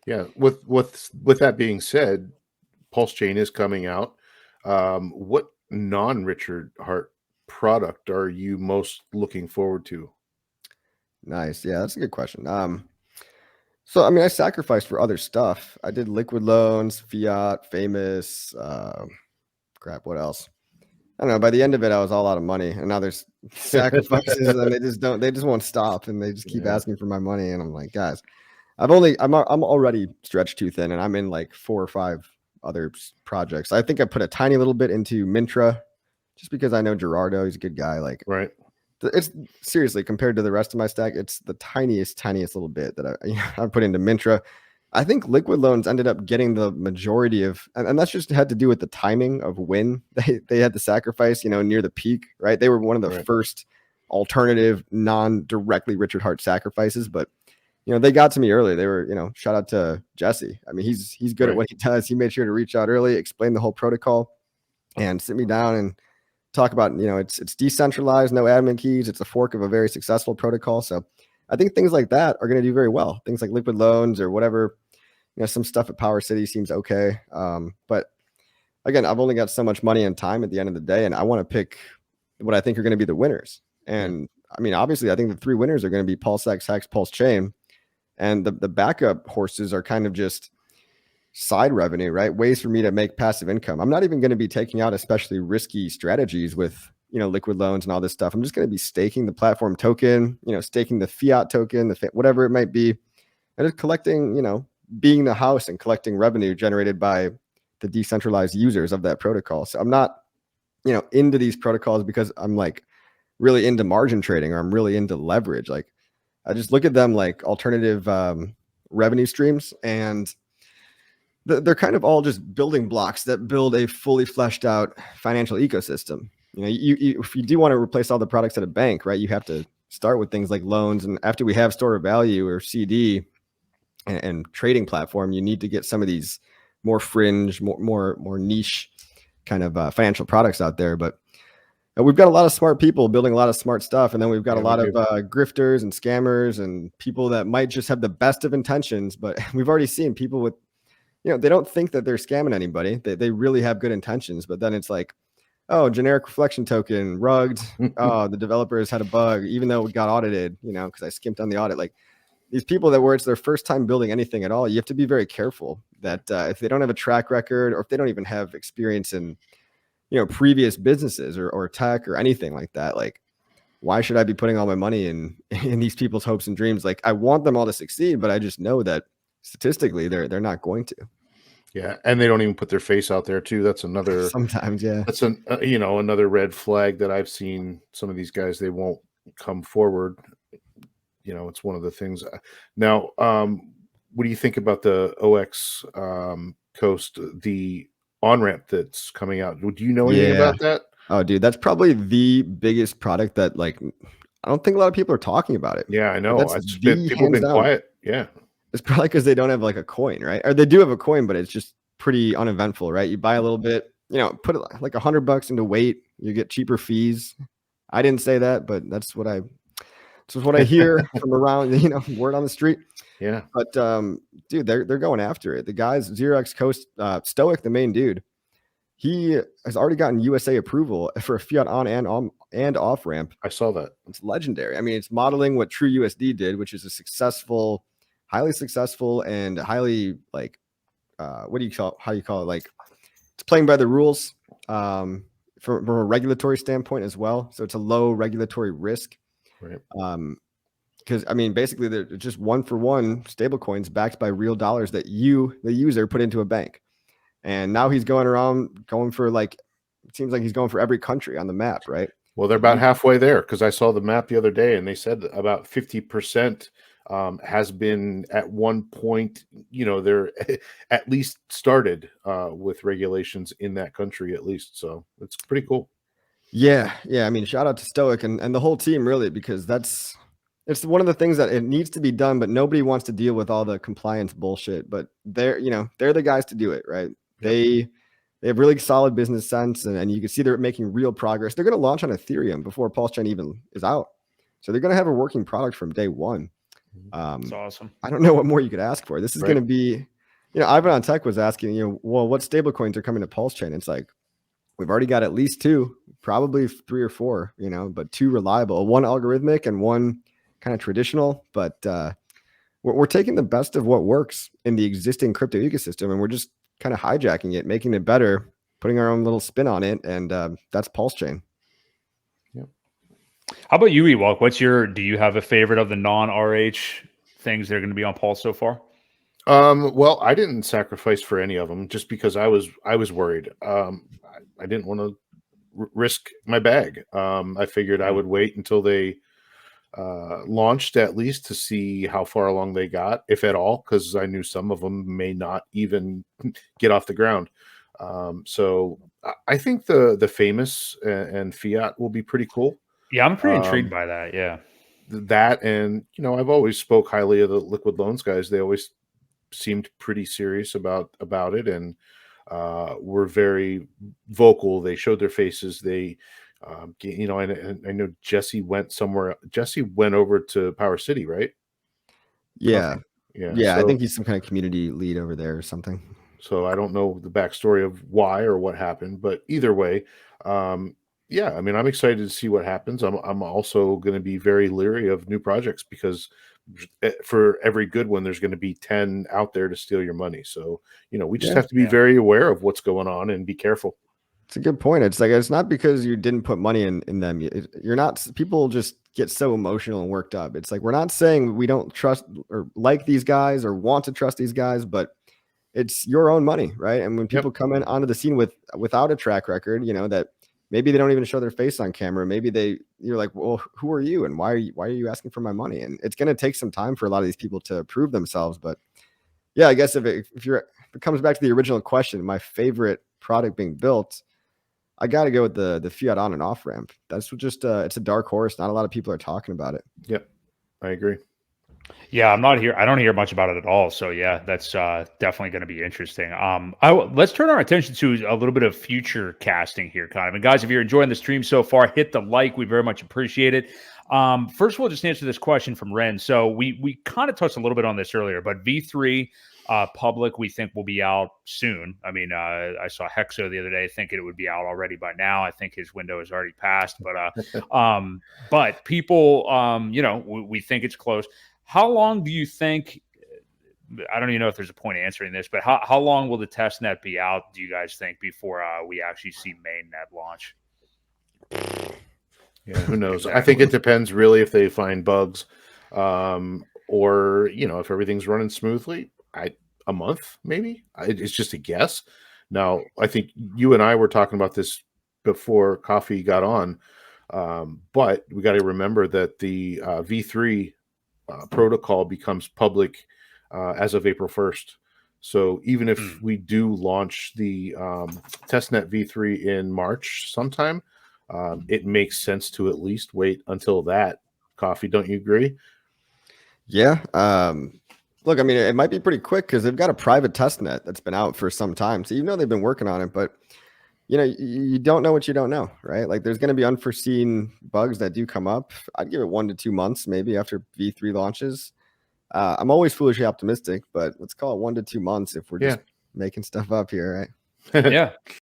Yeah. With that being said, PulseChain is coming out. What non-Richard Hart product are you most looking forward to? Nice. Yeah, that's a good question. So I mean, I sacrificed for other stuff. I did liquid loans, fiat, famous, crap. What else? I don't know. By the end of it, I was all out of money, and now there's sacrifices, and they just won't stop, and they just keep Yeah. asking for my money, and I'm like, guys, I'm already stretched too thin, and I'm in like 4 or 5 other projects. I think I put a tiny little bit into Mintra, just because I know Gerardo, he's a good guy. Like, Right. it's seriously compared to the rest of my stack, it's the tiniest little bit that I put into Mintra. I think liquid loans ended up getting the majority of, and that's just had to do with the timing of when they had to sacrifice, near the peak, right? They were one of the Right. first alternative, non-directly Richard Hart sacrifices, but they got to me early. They were, shout out to Jesse. I mean, he's good at Right. what he does. He made sure to reach out early, explain the whole protocol, and sit me down and talk about, it's decentralized, no admin keys. It's a fork of a very successful protocol. So I think things like that are going to do very well. Things like liquid loans or whatever, some stuff at Power City seems okay. But again, I've only got so much money and time at the end of the day, and I want to pick what I think are going to be the winners. Yeah. And I mean, obviously, I think the 3 winners are going to be PulseX, Hex, PulseChain, and the backup horses are kind of just side revenue, right? Ways for me to make passive income. I'm not even going to be taking out especially risky strategies with, liquid loans and all this stuff. I'm just going to be staking the platform token, staking the fiat token, whatever it might be, and just collecting, being the house and collecting revenue generated by the decentralized users of that protocol. So I'm not, into these protocols because I'm like really into margin trading or I'm really into leverage. Like, I just look at them like alternative revenue streams, and they're kind of all just building blocks that build a fully fleshed out financial ecosystem. If you do want to replace all the products at a bank, right, you have to start with things like loans. And after we have store of value or CD and trading platform, you need to get some of these more fringe, more niche kind of financial products out there. But we've got a lot of smart people building a lot of smart stuff. And then we've got a Yeah, we lot of do. grifters and scammers and people that might just have the best of intentions. But we've already seen people with, they don't think that they're scamming anybody. They really have good intentions. But then it's like, oh, generic reflection token, rugged. Oh, the developers had a bug, even though it got audited, because I skimped on the audit. Like, these people that where it's their first time building anything at all, you have to be very careful that if they don't have a track record or if they don't even have experience in, previous businesses or tech or anything like that, like, why should I be putting all my money in these people's hopes and dreams? Like, I want them all to succeed, but I just know that statistically they're not going to. Yeah, and they don't even put their face out there too. That's another. Sometimes, yeah. That's another red flag that I've seen. Some of these guys, they won't come forward. It's one of the things. Now, what do you think about the OX Coast, the on ramp that's coming out? Do you know anything Yeah. about that? Oh, dude, that's probably the biggest product that, like, I don't think a lot of people are talking about it. Yeah, I But know. that's the People have hands been down. quiet. Yeah, It's probably because they don't have like a coin, right? Or they do have a coin, but it's just pretty uneventful, right? You buy a little bit, put it like $100 into weight, you get cheaper fees. I didn't say that, but that's what I hear from around, word on the street. yeah. But dude, they're going after it. The guys, 0x Coast, Stoic, the main dude, he has already gotten USA approval for a fiat on and off ramp. I saw that. It's legendary. I mean, it's modeling what True USD did, which is highly successful and highly like, how do you call it? Like, it's playing by the rules from a regulatory standpoint as well. So it's a low regulatory risk. Right. Because I mean, basically, they're just one for one stable coins backed by real dollars that you, the user, put into a bank. And now he's going for like, it seems like he's going for every country on the map, right? Well, they're about halfway there because I saw the map the other day, and they said about 50% has been at one point. They're at least started with regulations in that country at least. So it's pretty cool. Yeah. I mean, shout out to Stoic and the whole team, really, because it's one of the things that it needs to be done, but nobody wants to deal with all the compliance bullshit. But they're the guys to do it, right? Yep. They have really solid business sense, and you can see they're making real progress. They're going to launch on Ethereum before PulseChain even is out. So they're going to have a working product from day one. That's awesome. I don't know what more you could ask for. This is Right. going to be, Ivan on Tech was asking, well, what stable coins are coming to PulseChain? It's like, we've already got at least 2, probably 3 or 4, but 2 reliable, one algorithmic and one kind of traditional. But we're taking the best of what works in the existing crypto ecosystem, and we're just kind of hijacking it, making it better, putting our own little spin on it. And that's PulseChain. How about you, Ewok? Do you have a favorite of the non-RH things that are going to be on Pulse so far? Well, I didn't sacrifice for any of them just because I was worried. I didn't want to risk my bag. I figured I would wait until they launched at least to see how far along they got, if at all, because I knew some of them may not even get off the ground. So I think the famous and fiat will be pretty cool. Yeah, I'm pretty intrigued by that. Yeah, that, and I've always spoke highly of the Liquid Loans guys. They always seemed pretty serious about it, and were very vocal. They showed their faces. They and I know Jesse went somewhere. Jesse went over to Power City, right? Yeah. Yeah. I think he's some kind of community lead over there or something. So I don't know the backstory of why or what happened, but either way, yeah, I mean, I'm excited to see what happens. I'm also going to be very leery of new projects because for every good one, there's going to be 10 out there to steal your money. So, we just have to be very aware of what's going on and be careful. It's a good point. It's like, it's not because you didn't put money in them. You're not, people just get so emotional and worked up. It's like, we're not saying we don't trust or like these guys or want to trust these guys, but it's your own money, right? And when people come in onto the scene without a track record, that maybe they don't even show their face on camera. Maybe you're like, well, who are you? And why are you asking for my money? And it's going to take some time for a lot of these people to prove themselves. But yeah, I guess if it comes back to the original question, my favorite product being built, I got to go with the fiat on and off ramp. That's just it's a dark horse. Not a lot of people are talking about it. Yep, I agree. Yeah, I'm not here. I don't hear much about it at all. So yeah, that's definitely going to be interesting. Let's turn our attention to a little bit of future casting here, kind of. And guys, if you're enjoying the stream so far, hit the like. We very much appreciate it. First of all, just answer this question from Ren. So we kind of touched a little bit on this earlier, but V3 public, we think will be out soon. I mean, I saw Hexo the other day thinking it would be out already by now. I think his window is already passed, but people, we think it's close. How long do you think, I don't even know if there's a point answering this, but how long will the test net be out, do you guys think, before we actually see mainnet launch? Yeah, who knows? Exactly. I think it depends really if they find bugs or, if everything's running smoothly. A month, maybe. It's just a guess. Now, I think you and I were talking about this before Coffee got on, but we got to remember that the V3 protocol becomes public as of April 1st. So even if we do launch the testnet V3 in March sometime, it makes sense to at least wait until that. Coffee, don't you agree? Yeah. Look, I mean, it might be pretty quick because they've got a private testnet that's been out for some time. So they've been working on it, but you don't know what you don't know, right? Like there's going to be unforeseen bugs that do come up. I'd give it 1 to 2 months, maybe after V3 launches. I'm always foolishly optimistic, but let's call it 1 to 2 months if we're just making stuff up here, right? Yeah.